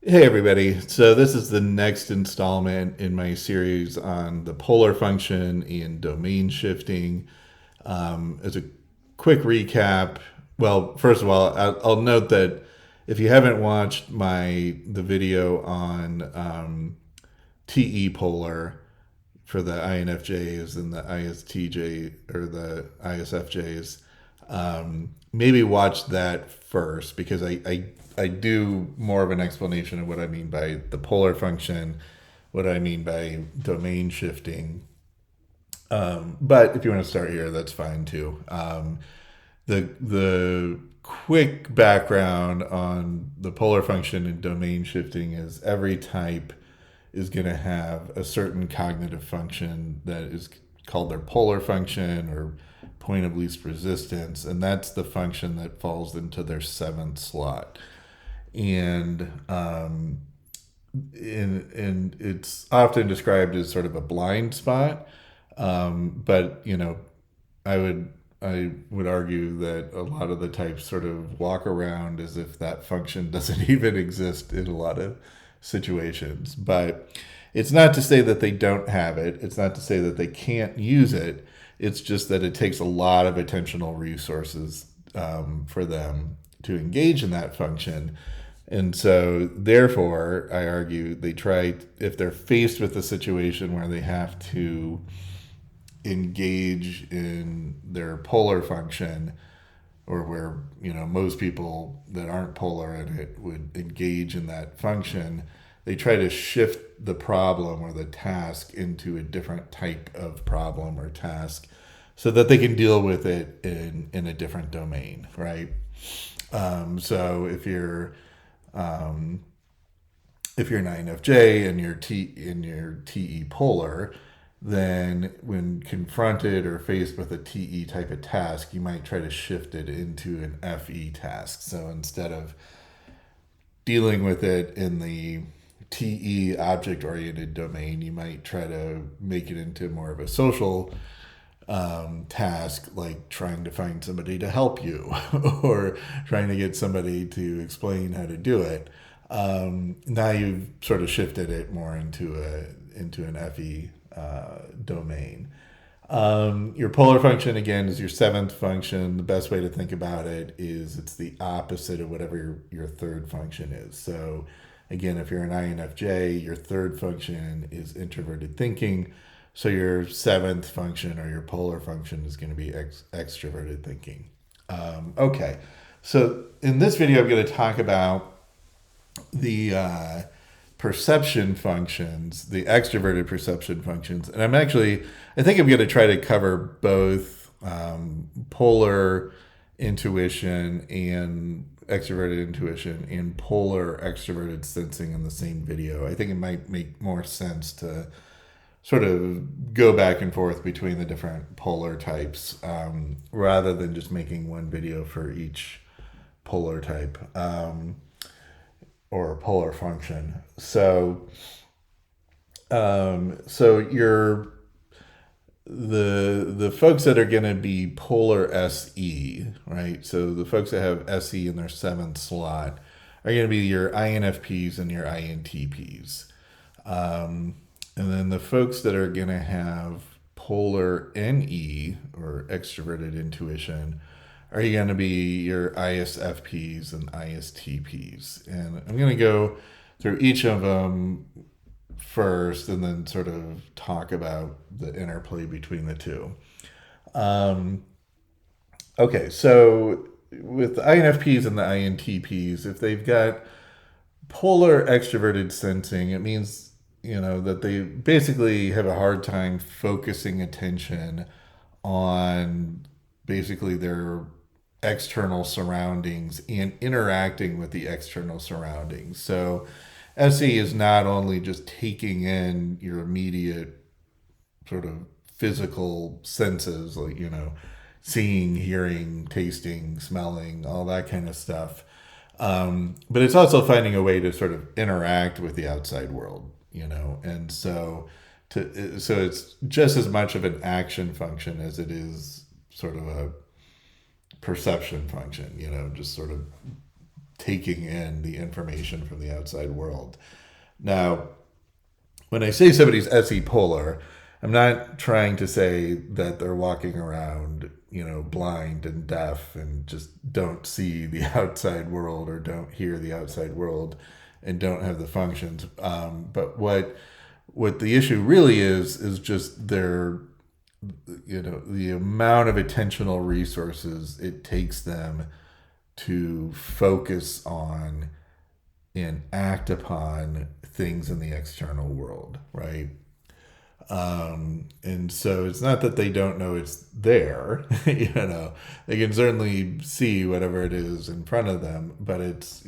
Hey everybody. So this is the next installment in my series on the polar function and domain shifting. As a quick recap, well, first of all, I'll note that if you haven't watched the video on TE polar for the INFJs and the ISTJ or the ISFJs, maybe watch that first because I do more of an explanation of what I mean by the polar function, what I mean by domain shifting. But if you want to start here, that's fine too. The quick background on the polar function and domain shifting is every type is going to have a certain cognitive function that is called their polar function or point of least resistance, and that's the function that falls into their seventh slot. And and it's often described as sort of a blind spot, but I would argue that a lot of the types sort of walk around as if that function doesn't even exist in a lot of situations. But it's not to say that they don't have it. It's not to say that they can't use it. It's just that it takes a lot of attentional resources for them to engage in that function. And so, therefore, I argue they try, if they're faced with a situation where they have to engage in their polar function, or where most people that aren't polar in it would engage in that function, they try to shift the problem or the task into a different type of problem or task so that they can deal with it in a different domain, right? So if you're an INFJ and you're TE polar, then when confronted or faced with a TE type of task, you might try to shift it into an FE task. So instead of dealing with it in the TE object oriented domain, you might try to make it into more of a social task, like trying to find somebody to help you or trying to get somebody to explain how to do it. Now you've sort of shifted it more into an FE domain. Your polar function again is your seventh function. The best way to think about it is it's the opposite of whatever your third function is. So again, if you're an INFJ, your third function is introverted thinking. So your seventh function or your polar function is going to be extroverted thinking. Okay, so in this video, I'm going to talk about the perception functions, the extroverted perception functions, and I think I'm going to try to cover both polar intuition and extroverted intuition and polar extroverted sensing in the same video. I think it might make more sense to sort of go back and forth between the different polar types rather than just making one video for each polar type or polar function. So you're the folks that are going to be polar SE, right? So the folks that have SE in their seventh slot are going to be your INFPs and your INTPs. And then the folks that are going to have polar NE or extroverted intuition are going to be your ISFPs and ISTPs. And I'm going to go through each of them first and then sort of talk about the interplay between the two. Okay, so with the INFPs and the INTPs, if they've got polar extroverted sensing, it means that they basically have a hard time focusing attention on basically their external surroundings and interacting with the external surroundings. So SE is not only just taking in your immediate sort of physical senses, like seeing, hearing, tasting, smelling, all that kind of stuff, but it's also finding a way to sort of interact with the outside world, and so it's just as much of an action function as it is sort of a perception function, just sort of taking in the information from the outside world. Now, when I say somebody's SE polar, I'm not trying to say that they're walking around, blind and deaf and just don't see the outside world or don't hear the outside world and don't have the functions. But what the issue really is just the amount of attentional resources it takes them to focus on and act upon things in the external world, right? And so it's not that they don't know it's there, they can certainly see whatever it is in front of them, but it's,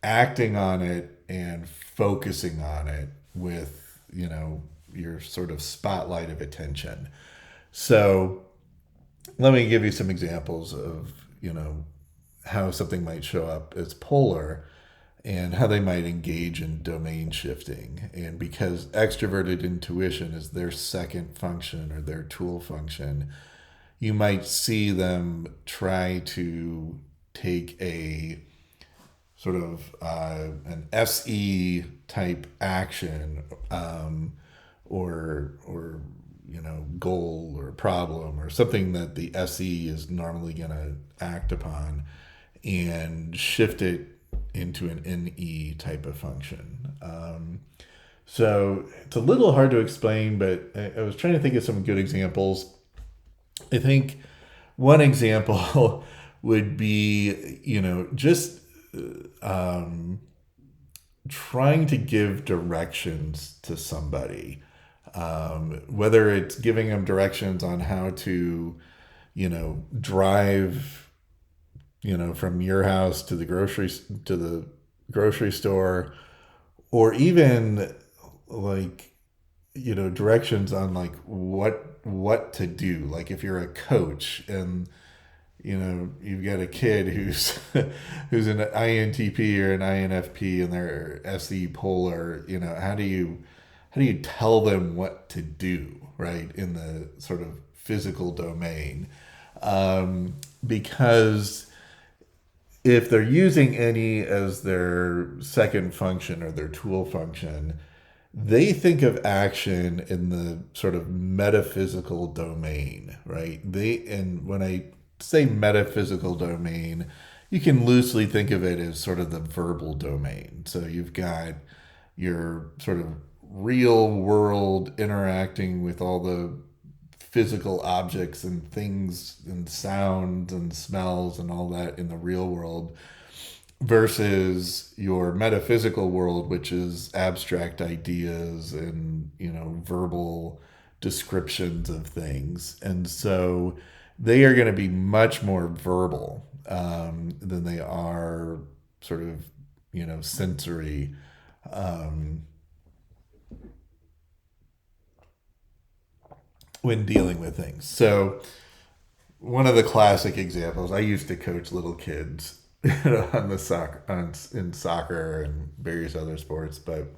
acting on it and focusing on it with, your sort of spotlight of attention. So let me give you some examples of, how something might show up as polar and how they might engage in domain shifting. And because extroverted intuition is their second function or their tool function, you might see them try to take a sort of an SE type action or goal or problem or something that the SE is normally going to act upon and shift it into an NE type of function. So it's a little hard to explain, but I was trying to think of some good examples. I think one example would be, just trying to give directions to somebody, whether it's giving them directions on how to, drive, from your house to the grocery store, or even like, directions on like what to do. Like if you're a coach and you've got a kid who's who's an INTP or an INFP and they're SE polar, how do you tell them what to do, right, in the sort of physical domain? Because if they're using any as their second function or their tool function, they think of action in the sort of metaphysical domain, right? And when I say metaphysical domain, you can loosely think of it as sort of the verbal domain. So you've got your sort of real world interacting with all the physical objects and things and sounds and smells and all that in the real world versus your metaphysical world, which is abstract ideas and, verbal descriptions of things. And so they are going to be much more verbal than they are sort of, sensory. When dealing with things. So one of the classic examples, I used to coach little kids on in soccer and various other sports, but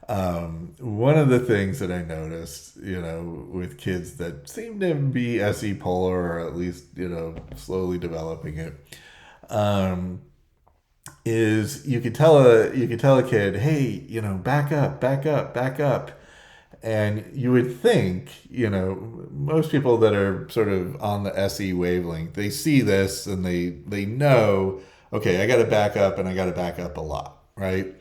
one of the things that I noticed, with kids that seem to be SE polar or at least, slowly developing it, is you could tell a kid, hey, back up, back up, back up. And you would think, most people that are sort of on the SE wavelength, they see this and they know, okay, I got to back up and I got to back up a lot, right?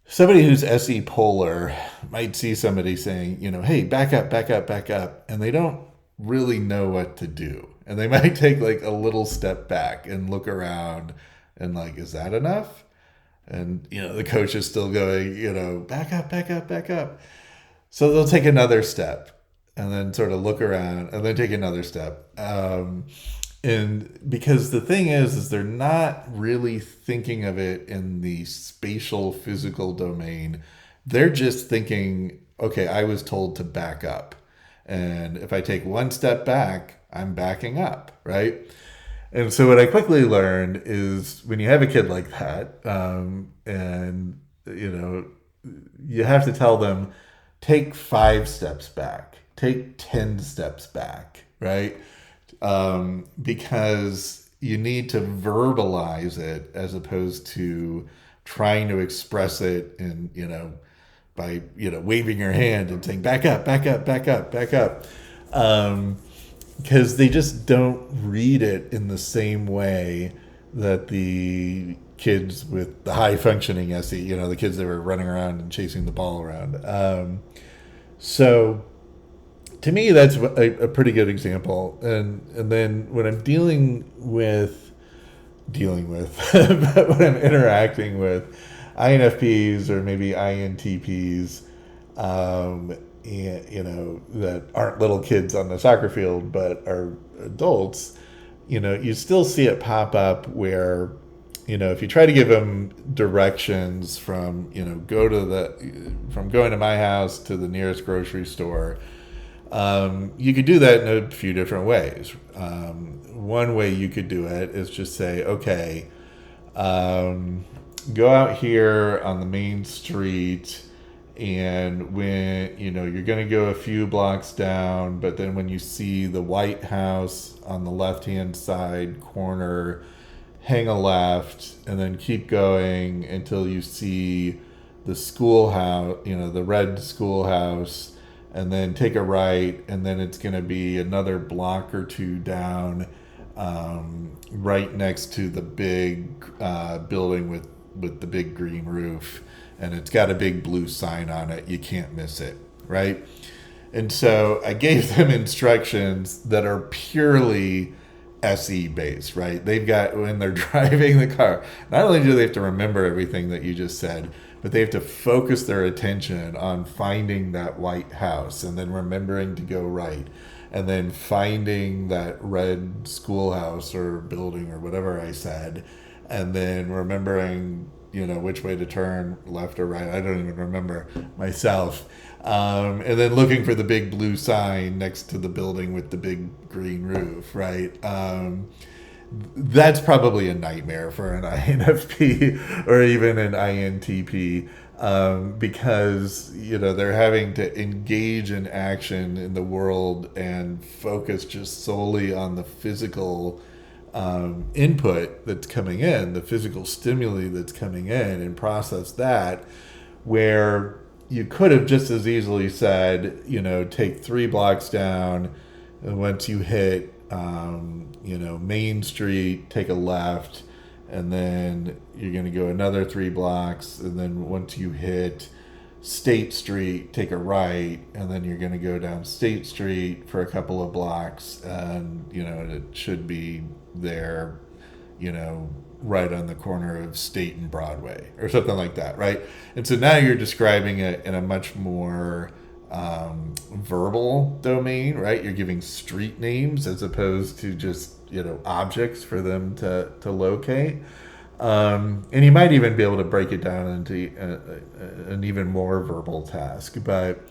Somebody who's SE polar might see somebody saying, hey, back up, back up, back up. And they don't really know what to do. And they might take like a little step back and look around and like, is that enough? And, the coach is still going, back up, back up, back up. So they'll take another step and then sort of look around and then take another step. And because the thing is they're not really thinking of it in the spatial physical domain. They're just thinking, okay, I was told to back up. And if I take one step back, I'm backing up, right? And so what I quickly learned is when you have a kid like that, and, you have to tell them, take 5 steps back, take 10 steps back, right? Because you need to verbalize it as opposed to trying to express it in, by, waving your hand and saying, back up, back up, back up, back up. Because they just don't read it in the same way that the kids with the high functioning SE, the kids that were running around and chasing the ball around. So to me, that's a pretty good example. And then when I'm but when I'm interacting with INFPs or maybe INTPs, that aren't little kids on the soccer field but are adults, you still see it pop up where, if you try to give them directions from, from going to my house to the nearest grocery store, you could do that in a few different ways. One way you could do it is just say, okay, go out here on the main street, and when you're going to go a few blocks down, but then when you see the White House on the left hand side corner, hang a left, and then keep going until you see the schoolhouse, the red schoolhouse, and then take a right, and then it's going to be another block or two down, right next to the big building with the big green roof, and it's got a big blue sign on it. You can't miss it, right? And so I gave them instructions that are purely SE based, right? They've got, when they're driving the car, not only do they have to remember everything that you just said, but they have to focus their attention on finding that White House and then remembering to go right, and then finding that red schoolhouse or building or whatever I said, and then remembering, which way to turn, left or right. I don't even remember myself. And then looking for the big blue sign next to the building with the big green roof, right? That's probably a nightmare for an INFP or even an INTP, because they're having to engage in action in the world and focus just solely on the physical input that's coming in, the physical stimuli that's coming in, and process that, where you could have just as easily said, take 3 blocks down, and once you hit Main Street, take a left, and then you're going to go another 3 blocks, and then once you hit State Street, take a right, and then you're going to go down State Street for a couple of blocks, and it should be there, right on the corner of State and Broadway or something like that, right? And so now you're describing it in a much more verbal domain, right? You're giving street names as opposed to just objects for them to locate, and you might even be able to break it down into an even more verbal task. But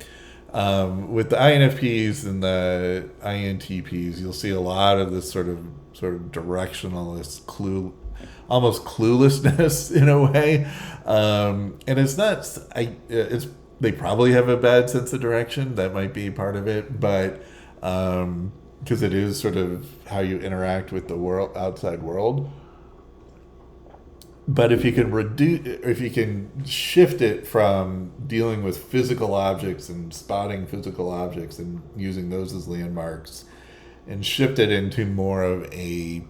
with the INFPs and the INTPs, you'll see a lot of this sort of directionalist almost cluelessness in a way, and it's not. They probably have a bad sense of direction. That might be part of it, but because it is sort of how you interact with the outside world. But if you can shift it from dealing with physical objects and spotting physical objects and using those as landmarks, and shift it into more of a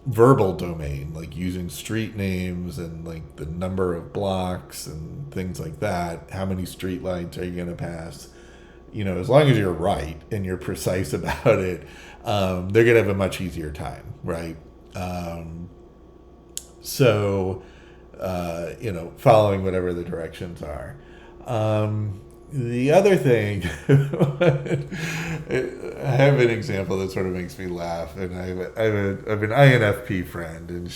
verbal domain, like using street names and like the number of blocks and things like that. How many street lights are you going to pass? As long as you're right and you're precise about it, they're going to have a much easier time, right? Following whatever the directions are. The other thing, I have an example that sort of makes me laugh, and I have an INFP friend, and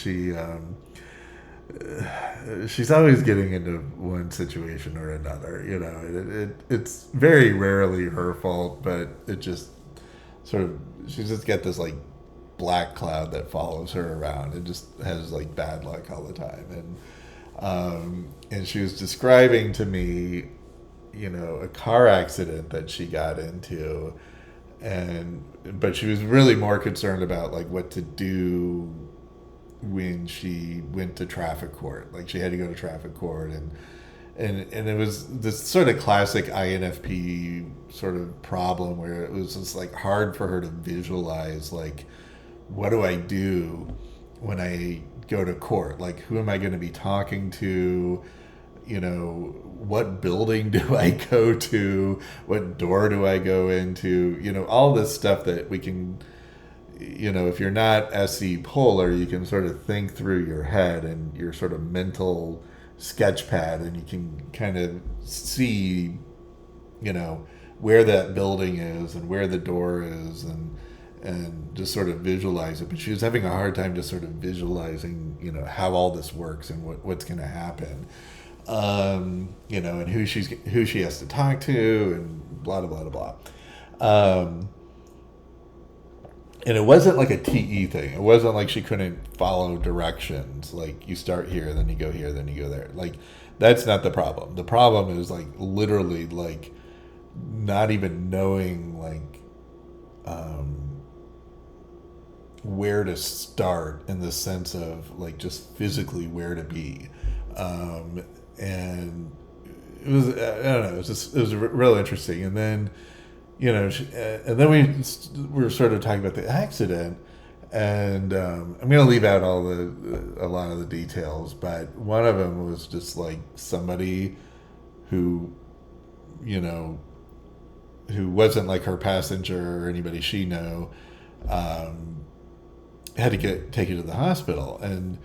she's always getting into one situation or another. It's very rarely her fault, but it just she's just got this like black cloud that follows her around. It just has like bad luck all the time, and she was describing to me, a car accident that she got into, but she was really more concerned about like what to do when she went to traffic court. Like she had to go to traffic court, and it was this sort of classic INFP sort of problem where it was just like hard for her to visualize, like, what do I do when I go to court? Like, who am I going to be talking to? You know, what building do I go to? What door do I go into? You know, all this stuff that we can, you know, if you're not SE polar, you can sort of think through your head and your sort of mental sketch pad, and you can kind of see, you know, where that building is and where the door is, and just sort of visualize it. But she was having a hard time just sort of visualizing, you know, how all this works and what's going to happen, you know, and who she has to talk to, and blah blah blah blah. And it wasn't like a TE thing. It wasn't like she couldn't follow directions. Like you start here, then you go here, then you go there. Like that's not the problem. The problem is like literally like not even knowing like where to start in the sense of like just physically where to be. And it was, I don't know, it was real interesting. And then, you know, and then we were sort of talking about the accident, and I'm going to leave out a lot of the details, but one of them was just like somebody who, you know, who wasn't like her passenger or anybody she knew, had to get taken to the hospital, and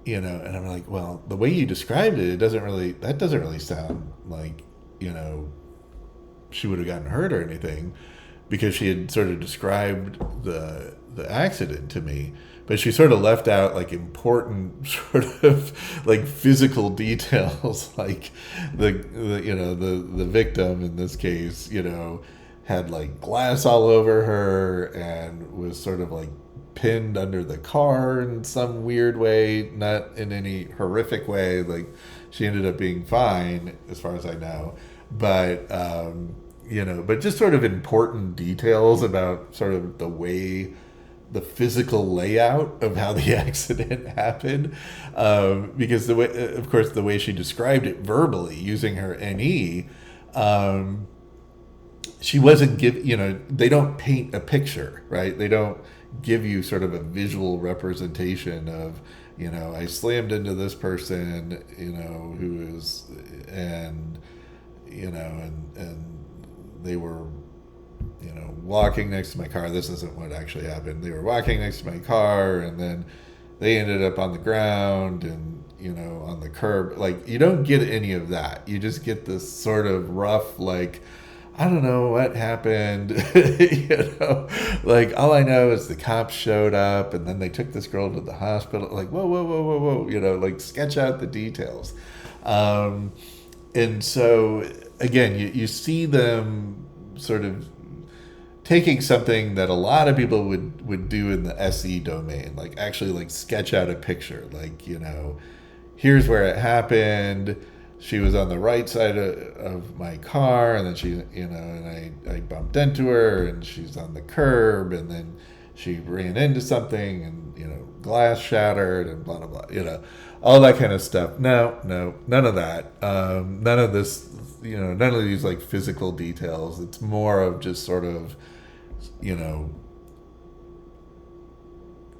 you know, and I'm like, well, the way you described it, that doesn't really sound like, you know, she would have gotten hurt or anything, because she had sort of described the accident to me, but she sort of left out like important sort of like physical details, like the you know, the victim in this case, you know, had like glass all over her and was sort of like pinned under the car in some weird way, not in any horrific way. Like she ended up being fine as far as I know, but you know, but just sort of important details about sort of the physical layout of how the accident happened, because the way, of course, the way she described it verbally using her NE, she wasn't you know, they don't paint a picture, right? They don't give you sort of a visual representation of, you know, I slammed into this person, you know, who is, and, you know, and they were, you know, walking next to my car. This isn't what actually happened. They were walking next to my car, and then they ended up on the ground and, you know, on the curb. Like, you don't get any of that. You just get this sort of rough, like, I don't know what happened. You know, like all I know is the cops showed up and then they took this girl to the hospital. Like, whoa, whoa, whoa, whoa, whoa. You know, like sketch out the details. And so, again, you see them sort of taking something that a lot of people would do in the SE domain, like actually like sketch out a picture. Like, you know, here's where it happened. She was on the right side of my car, and then she, you know, and I bumped into her, and she's on the curb, and then she ran into something, and, you know, glass shattered, and blah, blah, blah, you know, all that kind of stuff. No, none of that. None of this, you know, none of these, like, physical details. It's more of just sort of, you know,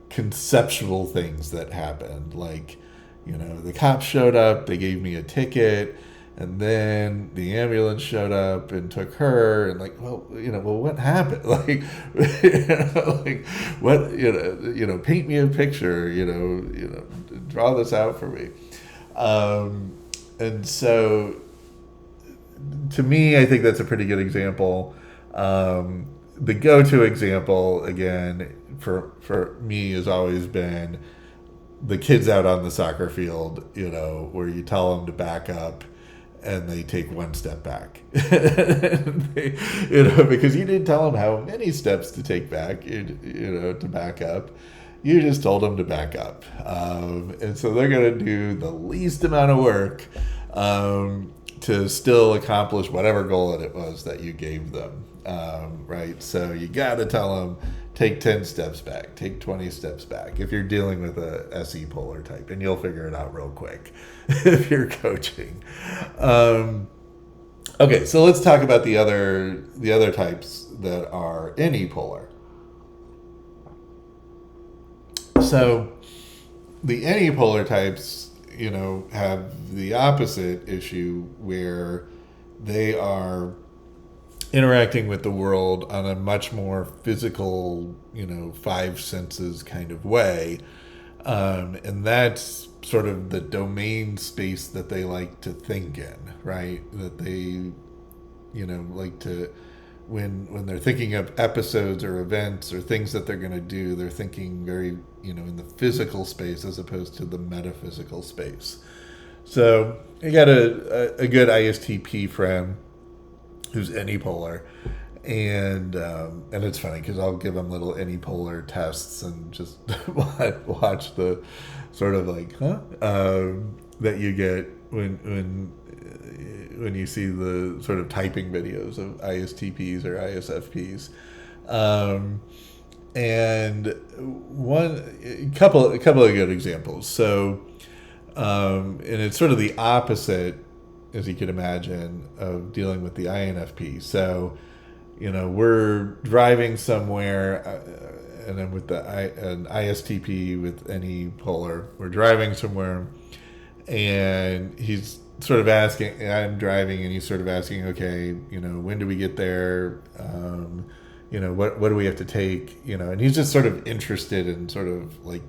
conceptual things that happened, like, you know, the cops showed up, they gave me a ticket, and then the ambulance showed up and took her, and like, well, you know, well, what happened? Like, you know, like, what, you know, paint me a picture, you know, draw this out for me. And so, to me, I think that's a pretty good example. The go-to example, again, for me has always been the kids out on the soccer field, you know, where you tell them to back up and they take one step back. They, you know, because you didn't tell them how many steps to take back, you know, to back up. You just told them to back up. And so they're going to do the least amount of work to still accomplish whatever goal it was that you gave them. Right? So you got to tell them take 10 steps back, take 20 steps back if you're dealing with a SE polar type, and you'll figure it out real quick if you're coaching. Okay, so let's talk about the other types that are NE polar. So the NE polar types, have the opposite issue where they are interacting with the world on a much more physical, five senses kind of way. And that's sort of the domain space that they like to think in, right? That they, like to, when they're thinking of episodes or events or things that they're going to do, they're thinking very, in the physical space as opposed to the metaphysical space. So I got a good ISTP friend who's anypolar, and it's funny because I'll give him little anypolar tests and just watch the sort of like that you get when you see the sort of typing videos of ISTPs or ISFPs. And a couple of good examples. So, and it's sort of the opposite, as you can imagine, of dealing with the INFP. So, we're driving somewhere, and then with an ISTP with any polar, we're driving somewhere, and he's sort of asking. I'm driving, and he's sort of asking, okay, when do we get there? What do we have to take? And he's just sort of interested in sort of like,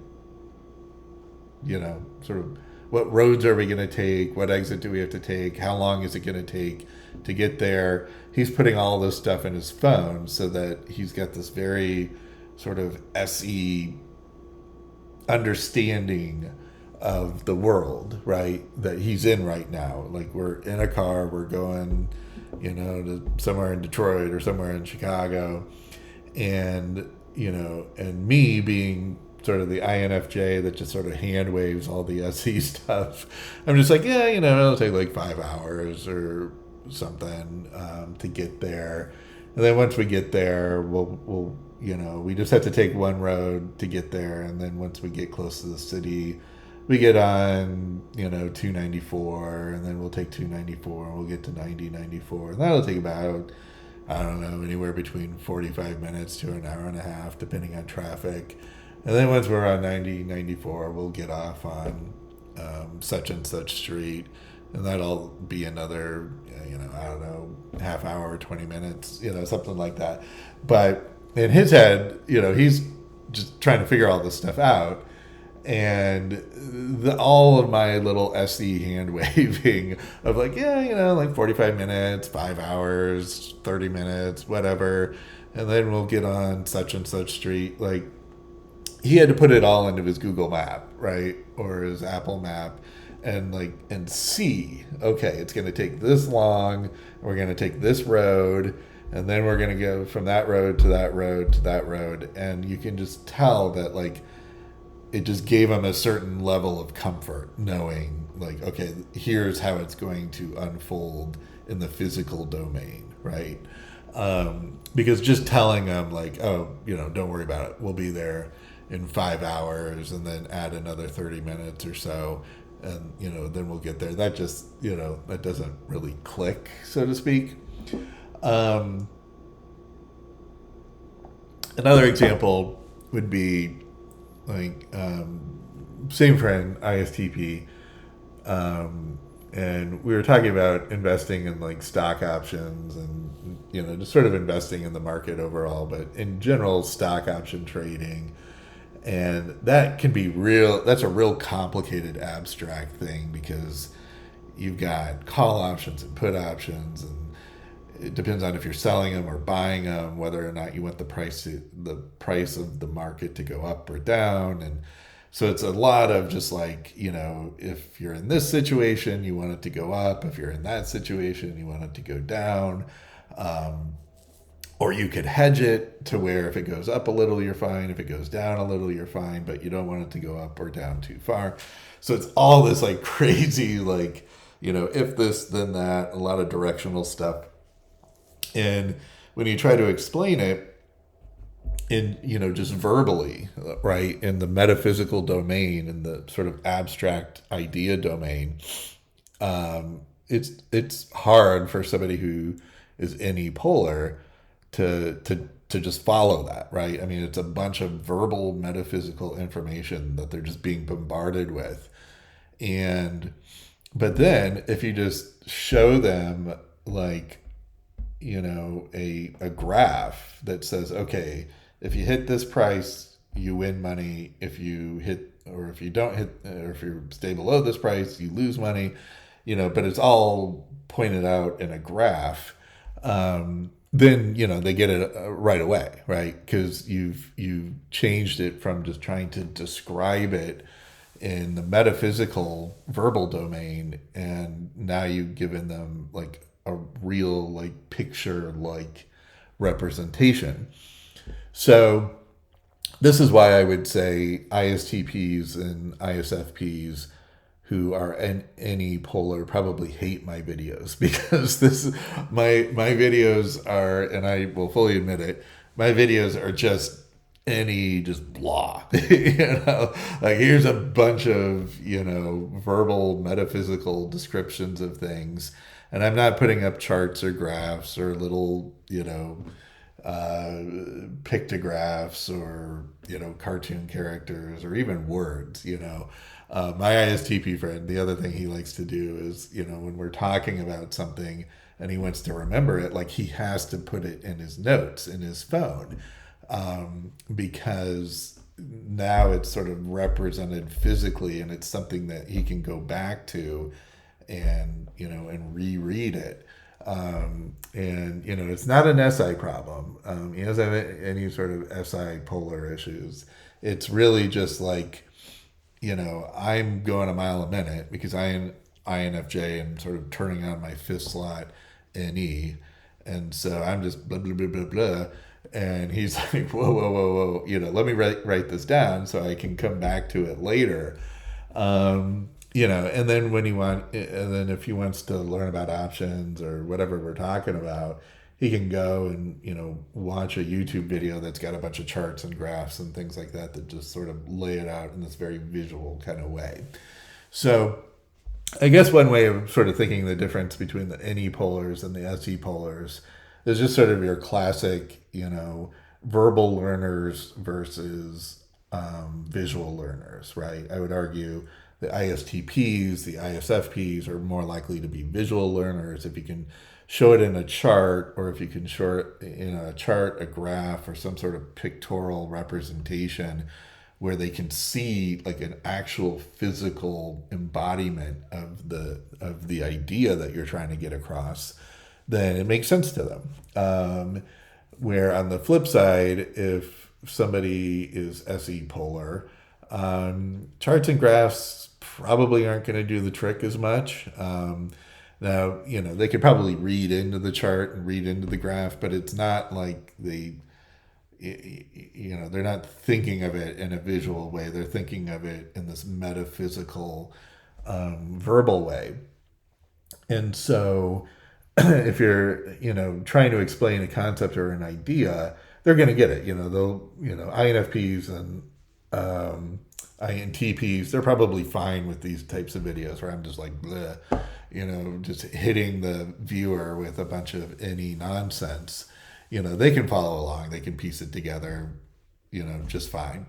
sort of what roads are we going to take? What exit do we have to take? How long is it going to take to get there? He's putting all this stuff in his phone so that he's got this very sort of SE understanding of the world, right? That he's in right now. Like we're in a car, we're going, to somewhere in Detroit or somewhere in Chicago. And, and me being sort of the INFJ that just sort of hand waves all the SE stuff. I'm just like, yeah, it'll take like 5 hours or something to get there. And then once we get there, we'll we just have to take one road to get there. And then once we get close to the city, we get on, 294, and then we'll take 294 and we'll get to 9094. And that'll take about, I don't know, anywhere between 45 minutes to an hour and a half, depending on traffic. And then once we're on 9094, we'll get off on such and such street. And that'll be another, I don't know, half hour, 20 minutes, something like that. But in his head, he's just trying to figure all this stuff out. And all of my little SE hand waving of like, yeah, like 45 minutes, 5 hours, 30 minutes, whatever. And then we'll get on such and such street. Like, he had to put it all into his Google map, right? Or his Apple map and see, okay, it's going to take this long. We're going to take this road. And then we're going to go from that road to that road to that road. And you can just tell that, like, it just gave him a certain level of comfort knowing, like, okay, here's how it's going to unfold in the physical domain, right? Because just telling him, like, oh, don't worry about it. We'll be there in 5 hours, and then add another 30 minutes or so, and, then we'll get there. That just, that doesn't really click, so to speak. Another example would be, like, same friend, ISTP, and we were talking about investing in like stock options and just sort of investing in the market overall, but in general stock option trading. And that can be that's a real complicated abstract thing because you've got call options and put options, and it depends on if you're selling them or buying them, whether or not you want the price of the market to go up or down. And so it's a lot of just like, if you're in this situation, you want it to go up. If you're in that situation, you want it to go down. Or you could hedge it to where if it goes up a little, you're fine. If it goes down a little, you're fine, but you don't want it to go up or down too far. So it's all this like crazy, like, if this, then that, a lot of directional stuff. And when you try to explain it, in, just verbally, right, in the metaphysical domain, in the sort of abstract idea domain, it's hard for somebody who is NE polar to just follow that, right? I mean, it's a bunch of verbal metaphysical information that they're just being bombarded with. And but then if you just show them, like, a graph that says, okay, if you hit this price, you win money. If you hit, or if you don't hit, or if you stay below this price, you lose money. But it's all pointed out in a graph. Then they get it right away, right? Because you've changed it from just trying to describe it in the metaphysical verbal domain, and now you've given them like a real, like, picture, like, representation. So this is why I would say ISTPs and ISFPs who are NE polar probably hate my videos, because this my videos are, and I will fully admit it, my videos are just any just blah. Like, here's a bunch of verbal metaphysical descriptions of things, and I'm not putting up charts or graphs or little pictographs or cartoon characters or even words. My ISTP friend, the other thing he likes to do is, when we're talking about something and he wants to remember it, like, he has to put it in his notes in his phone, because now it's sort of represented physically, and it's something that he can go back to and and reread it. And it's not an SI problem. He doesn't have any sort of SI polar issues. It's really just like, I'm going a mile a minute because I'm INFJ and sort of turning on my fifth slot NE. And so I'm just blah, blah, blah, blah, blah. And he's like, whoa, whoa, whoa, whoa. Let me write this down so I can come back to it later. And then and then if he wants to learn about options or whatever we're talking about, he can go and, watch a YouTube video that's got a bunch of charts and graphs and things like that just sort of lay it out in this very visual kind of way. So I guess one way of sort of thinking the difference between the NE polars and the SE polars is just sort of your classic, verbal learners versus visual learners, right? I would argue the ISTPs, the ISFPs are more likely to be visual learners if you can show it in a chart, or if you can show it in a chart, a graph, or some sort of pictorial representation where they can see like an actual physical embodiment of the idea that you're trying to get across, then it makes sense to them. Where on the flip side, if somebody is SE polar, charts and graphs probably aren't going to do the trick as much. Now, they could probably read into the chart and read into the graph, but it's not like they're not thinking of it in a visual way. They're thinking of it in this metaphysical, verbal way. And so if you're, trying to explain a concept or an idea, they're going to get it. They'll, INFPs and INTPs, they're probably fine with these types of videos where I'm just like, bleh, just hitting the viewer with a bunch of any nonsense. They can follow along, they can piece it together, just fine.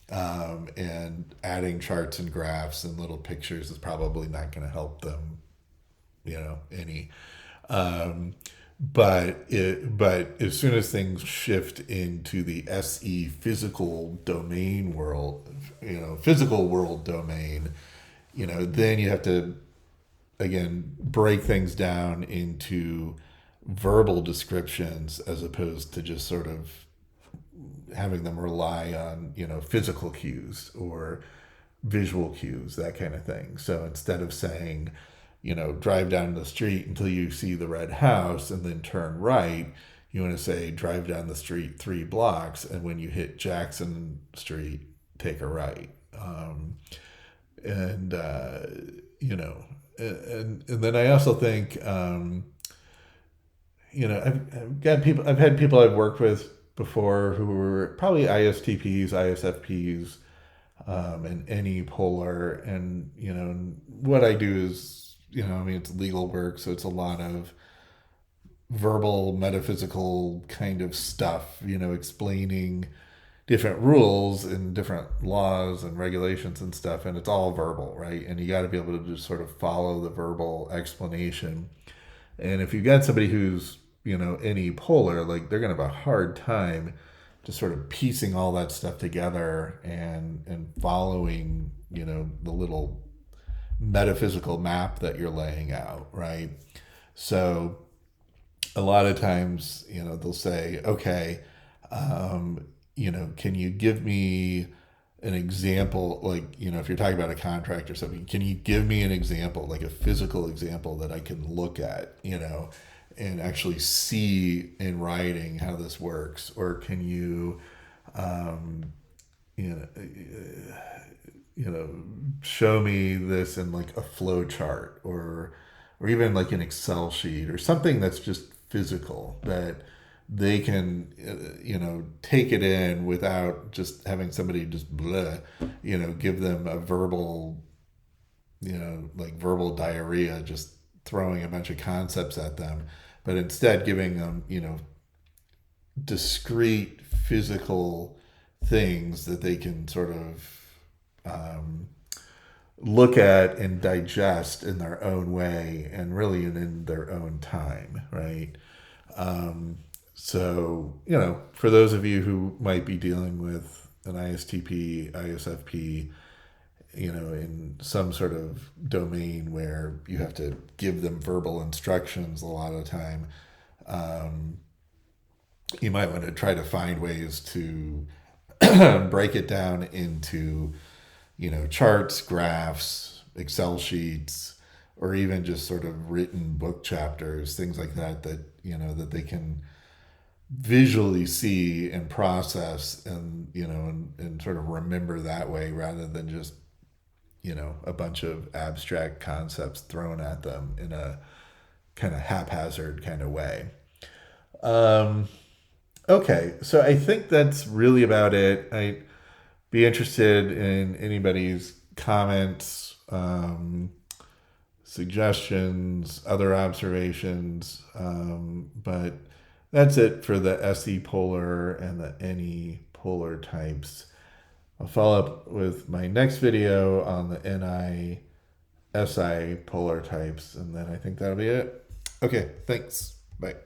And adding charts and graphs and little pictures is probably not going to help them, any. But as soon as things shift into the SE physical domain world, physical world domain, then you have to again break things down into verbal descriptions as opposed to just sort of having them rely on physical cues or visual cues, that kind of thing. So instead of saying, drive down the street until you see the red house and then turn right, you want to say drive down the street 3 blocks, and when you hit Jackson Street, take a right. And then I also think I've had people I've worked with before who were probably ISTPs, ISFPs, and NE polar. And, what I do is, I mean, it's legal work, so it's a lot of verbal, metaphysical kind of stuff, explaining different rules and different laws and regulations and stuff. And it's all verbal, right? And you got to be able to just sort of follow the verbal explanation. And if you've got somebody who's, NE polar, like they're going to have a hard time just sort of piecing all that stuff together and following, the little metaphysical map that you're laying out, right? So a lot of times, they'll say, okay, can you give me an example? Like, if you're talking about a contract or something, can you give me an example, like a physical example that I can look at, and actually see in writing how this works? Or can you, you know, show me this in like a flow chart, or even like an Excel sheet or something that's just physical that they can, take it in without just having somebody just blah, give them a verbal, like verbal diarrhea, just throwing a bunch of concepts at them, but instead giving them, discrete physical things that they can sort of look at and digest in their own way and really in their own time, right? So, for those of you who might be dealing with an ISTP, ISFP, in some sort of domain where you have to give them verbal instructions a lot of the time, you might want to try to find ways to break it down into, charts, graphs, Excel sheets, or even just sort of written book chapters, things like that, that they can visually see and process and, and sort of remember that way rather than just, a bunch of abstract concepts thrown at them in a kind of haphazard kind of way. Okay, so I think that's really about it. I'd be interested in anybody's comments, suggestions, other observations, but that's it for the SE polar and the NE polar types. I'll follow up with my next video on the NI SI polar types, and then I think that'll be it. Okay, thanks. Bye.